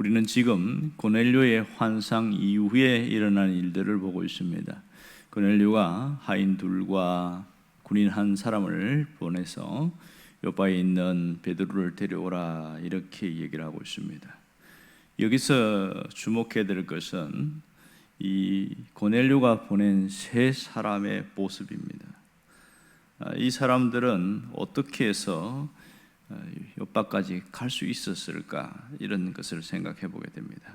우리는 지금 고넬료의 환상 이후에 일어난 일들을 보고 있습니다. 고넬료가 하인 둘과 군인 한 사람을 보내서 요바에 있는 베드로를 데려오라 이렇게 얘기를 하고 있습니다. 여기서 주목해야 될 것은 이 고넬료가 보낸 세 사람의 모습입니다. 이 사람들은 어떻게 해서 요바까지 갈 수 있었을까, 이런 것을 생각해 보게 됩니다.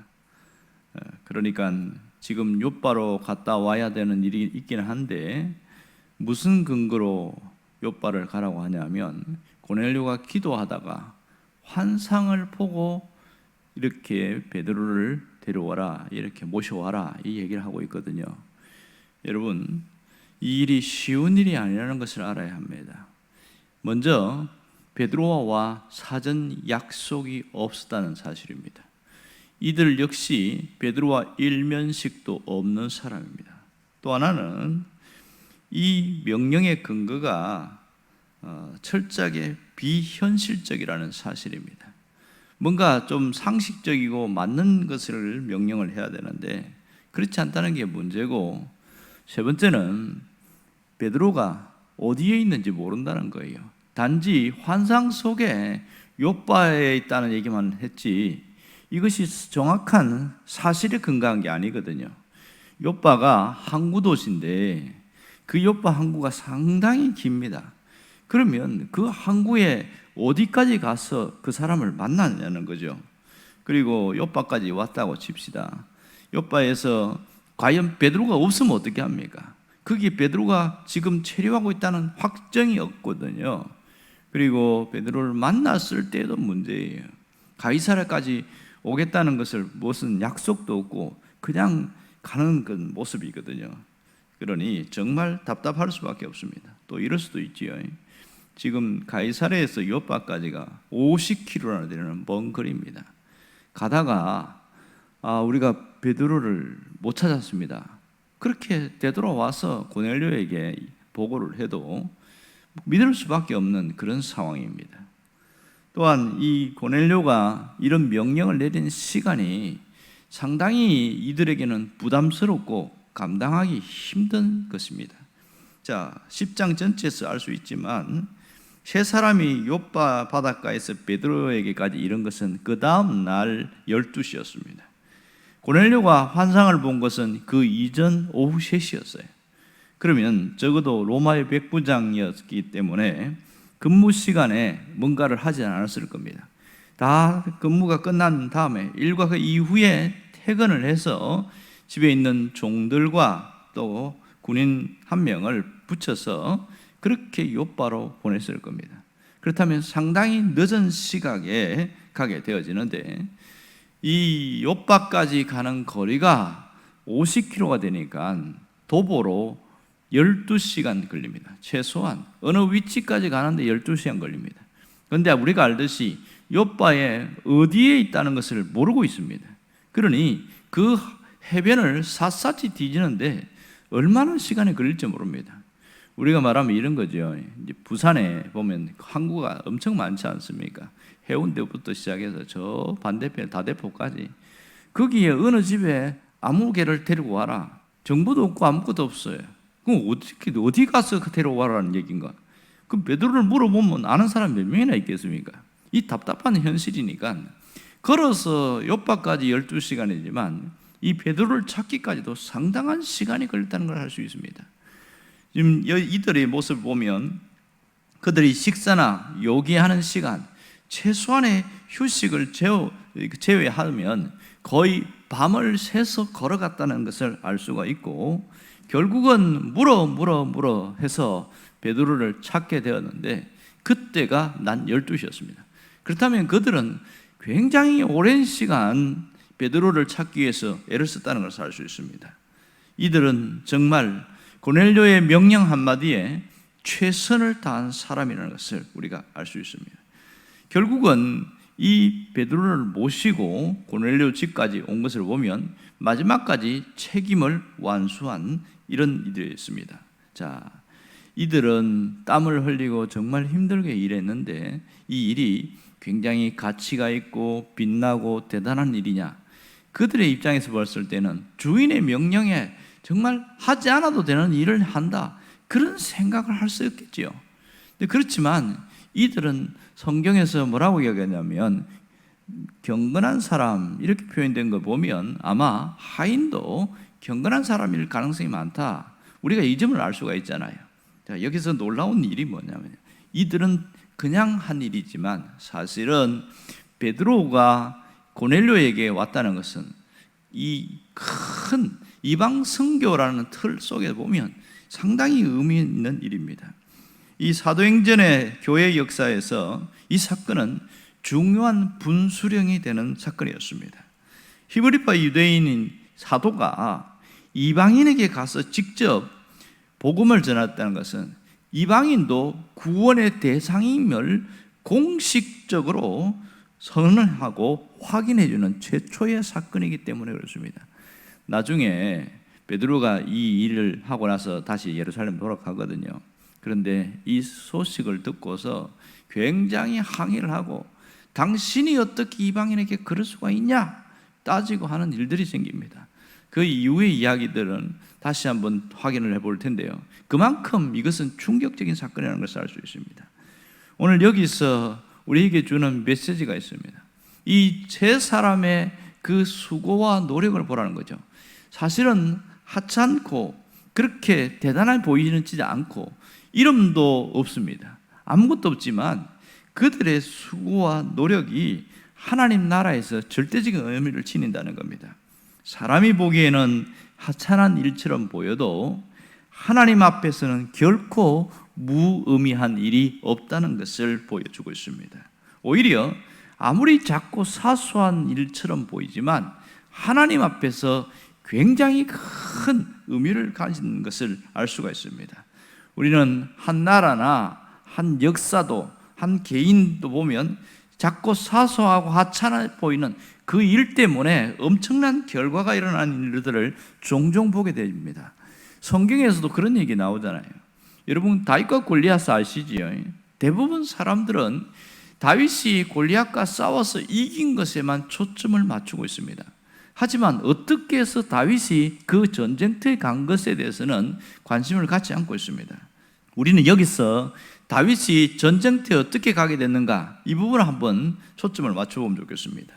그러니까 지금 요바로 갔다 와야 되는 일이 있긴 한데 무슨 근거로 요바를 가라고 하냐면 고넬료가 기도하다가 환상을 보고 이렇게 베드로를 데려와라, 이렇게 모셔와라, 이 얘기를 하고 있거든요. 여러분, 이 일이 쉬운 일이 아니라는 것을 알아야 합니다. 먼저 베드로와 사전 약속이 없었다는 사실입니다. 이들 역시 베드로와 일면식도 없는 사람입니다. 또 하나는 이 명령의 근거가 철저하게 비현실적이라는 사실입니다. 뭔가 좀 상식적이고 맞는 것을 명령을 해야 되는데 그렇지 않다는 게 문제고, 세 번째는 베드로가 어디에 있는지 모른다는 거예요. 단지 환상 속에 요바에 있다는 얘기만 했지 이것이 정확한 사실에 근거한 게 아니거든요. 요바가 항구 도시인데 그 요바 항구가 상당히 깁니다. 그러면 그 항구에 어디까지 가서 그 사람을 만나냐는 거죠. 그리고 요바까지 왔다고 칩시다. 요바에서 과연 베드로가 없으면 어떻게 합니까? 거기 베드로가 지금 체류하고 있다는 확정이 없거든요. 그리고 베드로를 만났을 때도 문제예요. 가이사랴까지 오겠다는 것을 무슨 약속도 없고 그냥 가는 그 모습이거든요. 그러니 정말 답답할 수밖에 없습니다. 또 이럴 수도 있지요. 지금 가이사랴에서 요바까지가 50km나 되는 먼 거리입니다. 가다가 우리가 베드로를 못 찾았습니다. 그렇게 되돌아와서 고넬료에게 보고를 해도 믿을 수밖에 없는 그런 상황입니다. 또한 이 고넬료가 이런 명령을 내린 시간이 상당히 이들에게는 부담스럽고 감당하기 힘든 것입니다. 자, 10장 전체에서 알 수 있지만 세 사람이 요바 바닷가에서 베드로에게까지 이른 것은 그 다음 날 12시였습니다. 고넬료가 환상을 본 것은 그 이전 오후 3시였어요. 그러면 적어도 로마의 백부장이었기 때문에 근무 시간에 뭔가를 하지 않았을 겁니다. 다 근무가 끝난 다음에 일과 그 이후에 퇴근을 해서 집에 있는 종들과 또 군인 한 명을 붙여서 그렇게 요바로 보냈을 겁니다. 그렇다면 상당히 늦은 시각에 가게 되어지는데 이 요바까지 가는 거리가 50km가 되니까 도보로 12시간 걸립니다. 최소한 어느 위치까지 가는데 12시간 걸립니다. 그런데 우리가 알듯이 요바에 어디에 있다는 것을 모르고 있습니다. 그러니 그 해변을 샅샅이 뒤지는데 얼마나 시간이 걸릴지 모릅니다. 우리가 말하면 이런 거죠. 이제 부산에 보면 항구가 엄청 많지 않습니까? 해운대부터 시작해서 저 반대편 다대포까지, 거기에 어느 집에 아무 개를 데리고 와라. 정보도 없고 아무것도 없어요. 그럼 어디 가서 데려와라는 얘기인가? 그럼 베드로를 물어보면 아는 사람 몇 명이나 있겠습니까? 이 답답한 현실이니까 걸어서 요바까지 12시간이지만 이 베드로를 찾기까지도 상당한 시간이 걸렸다는 걸 알 수 있습니다. 지금 이들의 모습을 보면 그들이 식사나 요기하는 시간, 최소한의 휴식을 제외하면 거의 밤을 새서 걸어갔다는 것을 알 수가 있고, 결국은 물어 해서 베드로를 찾게 되었는데 그때가 낮 12시였습니다. 그렇다면 그들은 굉장히 오랜 시간 베드로를 찾기 위해서 애를 썼다는 것을 알 수 있습니다. 이들은 정말 고넬료의 명령 한마디에 최선을 다한 사람이라는 것을 우리가 알 수 있습니다. 결국은 이 베드로를 모시고 고넬료 집까지 온 것을 보면 마지막까지 책임을 완수한 이런 일들이 있습니다. 자, 이들은 땀을 흘리고 정말 힘들게 일했는데 이 일이 굉장히 가치가 있고 빛나고 대단한 일이냐? 그들의 입장에서 봤을 때는 주인의 명령에 정말 하지 않아도 되는 일을 한다, 그런 생각을 할 수 있겠지요. 그렇지만 이들은 성경에서 뭐라고 이야기하냐면 경건한 사람, 이렇게 표현된 거 보면 아마 하인도 경건한 사람일 가능성이 많다, 우리가 이 점을 알 수가 있잖아요. 자, 여기서 놀라운 일이 뭐냐면 이들은 그냥 한 일이지만 사실은 베드로가 고넬료에게 왔다는 것은 이 큰 이방 선교라는 틀 속에 보면 상당히 의미 있는 일입니다. 이 사도행전의 교회 역사에서 이 사건은 중요한 분수령이 되는 사건이었습니다. 히브리파 유대인인 사도가 이방인에게 가서 직접 복음을 전했다는 것은 이방인도 구원의 대상임을 공식적으로 선언하고 확인해주는 최초의 사건이기 때문에 그렇습니다. 나중에 베드로가 이 일을 하고 나서 다시 예루살렘 돌아가거든요. 그런데 이 소식을 듣고서 굉장히 항의를 하고 당신이 어떻게 이방인에게 그럴 수가 있냐 따지고 하는 일들이 생깁니다. 그 이후의 이야기들은 다시 한번 확인을 해볼 텐데요, 그만큼 이것은 충격적인 사건이라는 것을 알 수 있습니다. 오늘 여기서 우리에게 주는 메시지가 있습니다. 이 세 사람의 그 수고와 노력을 보라는 거죠. 사실은 하찮고 그렇게 대단해 보이지 않고 이름도 없습니다. 아무것도 없지만 그들의 수고와 노력이 하나님 나라에서 절대적인 의미를 지닌다는 겁니다. 사람이 보기에는 하찮은 일처럼 보여도 하나님 앞에서는 결코 무의미한 일이 없다는 것을 보여주고 있습니다. 오히려 아무리 작고 사소한 일처럼 보이지만 하나님 앞에서 굉장히 큰 의미를 가진 것을 알 수가 있습니다. 우리는 한 나라나 한 역사도 한 개인도 보면 작고 사소하고 하찮아 보이는 그 일 때문에 엄청난 결과가 일어나는 일들을 종종 보게 됩니다. 성경에서도 그런 얘기 나오잖아요. 여러분 다윗과 골리앗 아시지요? 대부분 사람들은 다윗이 골리앗과 싸워서 이긴 것에만 초점을 맞추고 있습니다. 하지만 어떻게 해서 다윗이 그 전쟁터에 간 것에 대해서는 관심을 갖지 않고 있습니다. 우리는 여기서 다윗이 전쟁터에 어떻게 가게 됐는가, 이 부분을 한번 초점을 맞춰보면 좋겠습니다.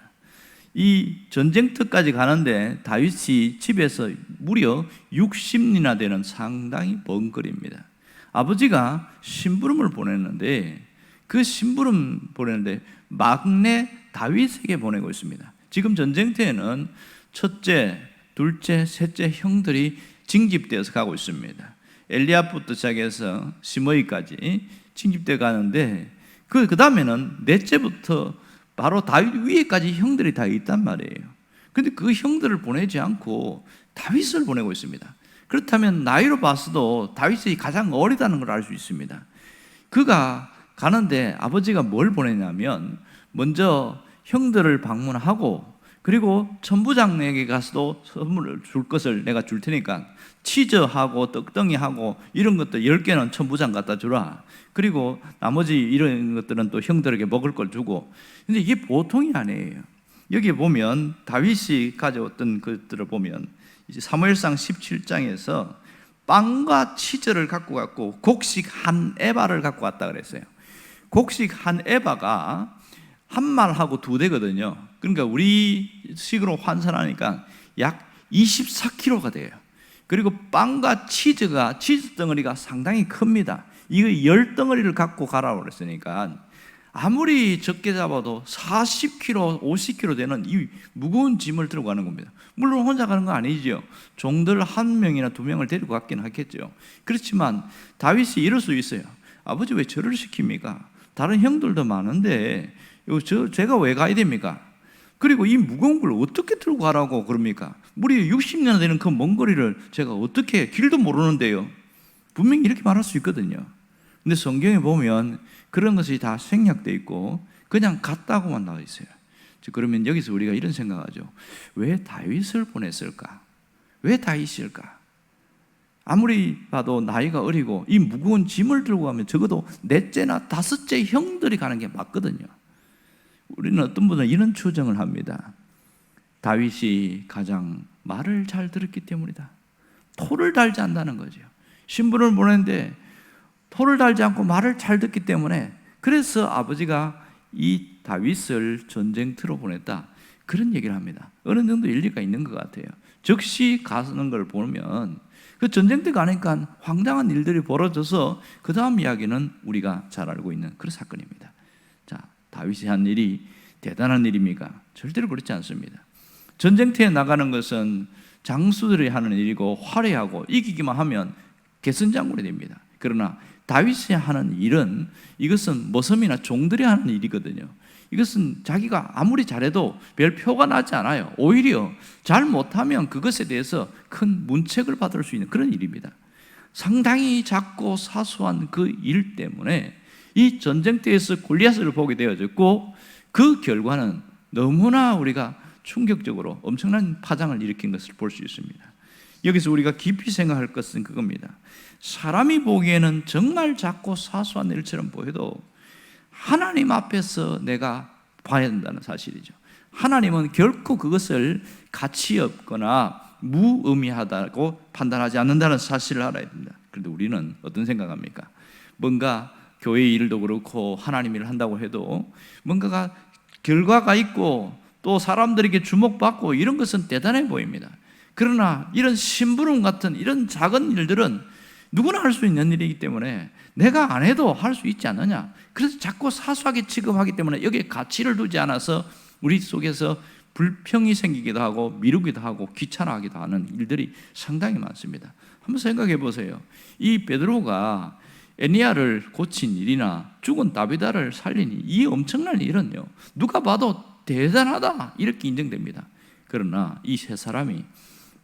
이 전쟁터까지 가는데 다윗이 집에서 무려 60리나 되는 상당히 먼 거리입니다. 아버지가 심부름을 보냈는데 그 심부름 보내는데 막내 다윗에게 보내고 있습니다. 지금 전쟁터에는 첫째, 둘째, 셋째 형들이 징집되어서 가고 있습니다. 엘리압부터 시작해서 시므이까지 징집되어 가는데 그 다음에는 넷째부터 바로 다윗 위에까지 형들이 다 있단 말이에요. 그런데 그 형들을 보내지 않고 다윗을 보내고 있습니다. 그렇다면 나이로 봤어도 다윗이 가장 어리다는 걸 알 수 있습니다. 그가 가는데 아버지가 뭘 보내냐면 먼저 형들을 방문하고 그리고 천부장에게 가서도 선물을 줄 것을 내가 줄 테니까 치즈하고 떡덩이하고 이런 것도 10개는 천부장 갖다 주라. 그리고 나머지 이런 것들은 또 형들에게 먹을 걸 주고. 근데 이게 보통이 아니에요. 여기 보면 다윗이 가져왔던 것들을 보면 이제 사무엘상 17장에서 빵과 치즈를 갖고 갔고 곡식 한 에바를 갖고 왔다 그랬어요. 곡식 한 에바가 한 말하고 2대거든요. 그러니까 우리 식으로 환산하니까 약 24kg가 돼요. 그리고 빵과 치즈 덩어리가 상당히 큽니다. 이거 10덩어리를 갖고 가라고 그랬으니까 아무리 적게 잡아도 40kg, 50kg 되는 이 무거운 짐을 들고 가는 겁니다. 물론 혼자 가는 건 아니죠. 종들 1명이나 2명을 데리고 갔긴 하겠죠. 그렇지만 다윗이 이럴 수 있어요. 아버지 왜 저를 시킵니까? 다른 형들도 많은데 제가 왜 가야 됩니까? 그리고 이 무거운 걸 어떻게 들고 가라고 그럽니까? 무려 60년 되는 그 먼 거리를 제가 어떻게, 길도 모르는데요. 분명히 이렇게 말할 수 있거든요. 근데 성경에 보면 그런 것이 다 생략되어 있고 그냥 갔다고만 나와 있어요. 그러면 여기서 우리가 이런 생각하죠. 왜 다윗을 보냈을까? 왜 다윗일까? 아무리 봐도 나이가 어리고 이 무거운 짐을 들고 가면 적어도 넷째나 다섯째 형들이 가는 게 맞거든요. 우리는 어떤 분은 이런 추정을 합니다. 다윗이 가장 말을 잘 들었기 때문이다. 토를 달지 않는다는 거죠. 신분을 보냈는데 토를 달지 않고 말을 잘 듣기 때문에, 그래서 아버지가 이 다윗을 전쟁터로 보냈다, 그런 얘기를 합니다. 어느 정도 일리가 있는 것 같아요. 즉시 가는 걸 보면 그 전쟁터 가니까 황당한 일들이 벌어져서 그 다음 이야기는 우리가 잘 알고 있는 그런 사건입니다. 자, 다윗이 한 일이 대단한 일입니까? 절대로 그렇지 않습니다. 전쟁터에 나가는 것은 장수들이 하는 일이고 화려하고 이기기만 하면 개선장군이 됩니다. 그러나 다윗이 하는 일은, 이것은 머슴이나 종들이 하는 일이거든요. 이것은 자기가 아무리 잘해도 별 표가 나지 않아요. 오히려 잘 못하면 그것에 대해서 큰 문책을 받을 수 있는 그런 일입니다. 상당히 작고 사소한 그 일 때문에 이 전쟁터에서 골리앗을 보게 되어졌고, 그 결과는 너무나 우리가 충격적으로 엄청난 파장을 일으킨 것을 볼 수 있습니다. 여기서 우리가 깊이 생각할 것은 그겁니다. 사람이 보기에는 정말 작고 사소한 일처럼 보여도 하나님 앞에서 내가 봐야 된다는 사실이죠. 하나님은 결코 그것을 가치 없거나 무의미하다고 판단하지 않는다는 사실을 알아야 됩니다. 그런데 우리는 어떤 생각합니까? 뭔가 교회 일도 그렇고 하나님 일을 한다고 해도 뭔가가 결과가 있고 또 사람들에게 주목받고 이런 것은 대단해 보입니다. 그러나 이런 심부름 같은 이런 작은 일들은 누구나 할 수 있는 일이기 때문에 내가 안 해도 할 수 있지 않느냐. 그래서 자꾸 사소하게 취급하기 때문에 여기에 가치를 두지 않아서 우리 속에서 불평이 생기기도 하고 미루기도 하고 귀찮아하기도 하는 일들이 상당히 많습니다. 한번 생각해 보세요. 이 베드로가 에니야를 고친 일이나 죽은 다비다를 살린 이 엄청난 일은요, 누가 봐도 대단하다 이렇게 인정됩니다. 그러나 이 세 사람이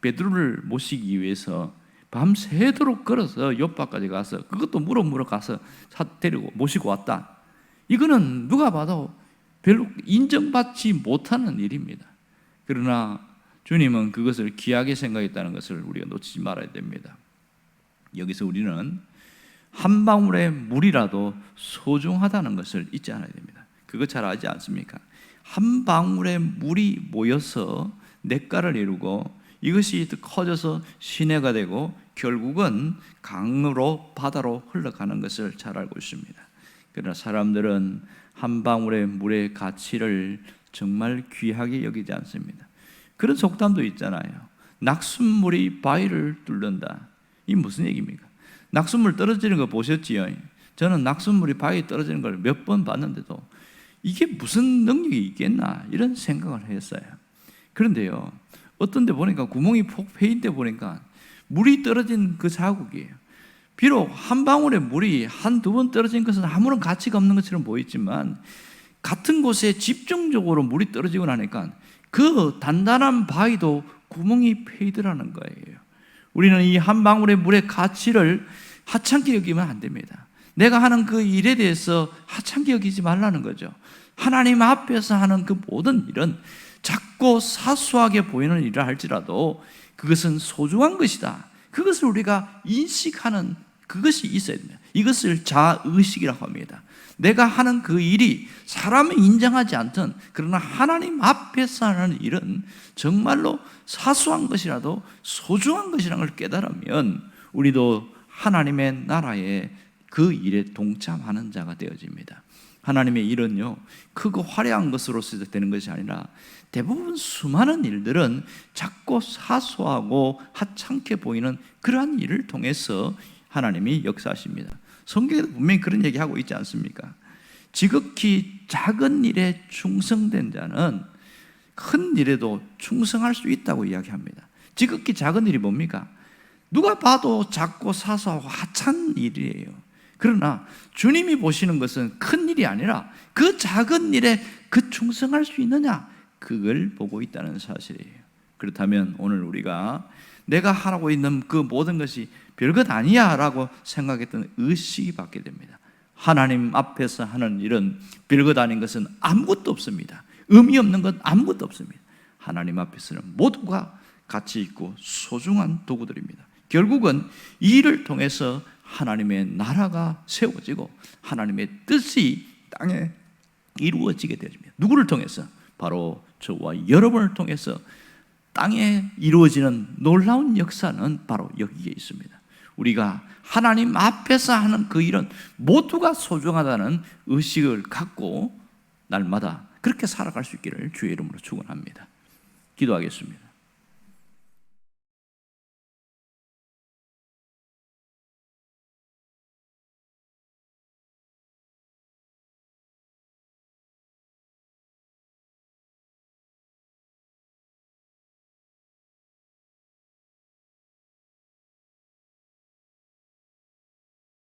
베드로를 모시기 위해서 밤새도록 걸어서 요바까지 가서 그것도 물어 가서 데리고 모시고 왔다. 이거는 누가 봐도 별로 인정받지 못하는 일입니다. 그러나 주님은 그것을 귀하게 생각했다는 것을 우리가 놓치지 말아야 됩니다. 여기서 우리는 한 방울의 물이라도 소중하다는 것을 잊지 않아야 됩니다. 그거 잘 알지 않습니까? 한 방울의 물이 모여서 냇가를 이루고 이것이 커져서 시내가 되고 결국은 강으로 바다로 흘러가는 것을 잘 알고 있습니다. 그러나 사람들은 한 방울의 물의 가치를 정말 귀하게 여기지 않습니다. 그런 속담도 있잖아요. 낙숫물이 바위를 뚫는다. 이게 무슨 얘기입니까? 낙숫물 떨어지는 거 보셨지요? 저는 낙숫물이 바위에 떨어지는 걸 몇 번 봤는데도 이게 무슨 능력이 있겠나 이런 생각을 했어요. 그런데요, 어떤 데 보니까 구멍이 폭 패인 데 보니까 물이 떨어진 그 자국이에요. 비록 한 방울의 물이 한두 번 떨어진 것은 아무런 가치가 없는 것처럼 보이지만 같은 곳에 집중적으로 물이 떨어지고 나니까 그 단단한 바위도 구멍이 패이더라는 거예요. 우리는 이 한 방울의 물의 가치를 하찮게 여기면 안 됩니다. 내가 하는 그 일에 대해서 하찮게 여기지 말라는 거죠. 하나님 앞에서 하는 그 모든 일은 작고 사소하게 보이는 일을 할지라도 그것은 소중한 것이다. 그것을 우리가 인식하는 그것이 있어야 됩니다. 이것을 자의식이라고 합니다. 내가 하는 그 일이 사람이 인정하지 않든 그러나 하나님 앞에서 하는 일은 정말로 사소한 것이라도 소중한 것이라는 걸 깨달으면 우리도 하나님의 나라에 그 일에 동참하는 자가 되어집니다. 하나님의 일은요, 크고 화려한 것으로서 되는 것이 아니라 대부분 수많은 일들은 작고 사소하고 하찮게 보이는 그러한 일을 통해서 하나님이 역사하십니다. 성경에도 분명히 그런 얘기하고 있지 않습니까? 지극히 작은 일에 충성된 자는 큰 일에도 충성할 수 있다고 이야기합니다. 지극히 작은 일이 뭡니까? 누가 봐도 작고 사소하고 하찮은 일이에요. 그러나 주님이 보시는 것은 큰 일이 아니라 그 작은 일에 그 충성할 수 있느냐, 그걸 보고 있다는 사실이에요. 그렇다면 오늘 우리가 내가 하고 있는 그 모든 것이 별것 아니야 라고 생각했던 의식이 받게 됩니다. 하나님 앞에서 하는 일은 별것 아닌 것은 아무것도 없습니다. 의미 없는 건 아무것도 없습니다. 하나님 앞에서는 모두가 가치 있고 소중한 도구들입니다. 결국은 이 일을 통해서 하나님의 나라가 세워지고 하나님의 뜻이 땅에 이루어지게 되십니다. 누구를 통해서? 바로 저와 여러분을 통해서 땅에 이루어지는 놀라운 역사는 바로 여기에 있습니다. 우리가 하나님 앞에서 하는 그 일은 모두가 소중하다는 의식을 갖고 날마다 그렇게 살아갈 수 있기를 주의 이름으로 축원합니다. 기도하겠습니다.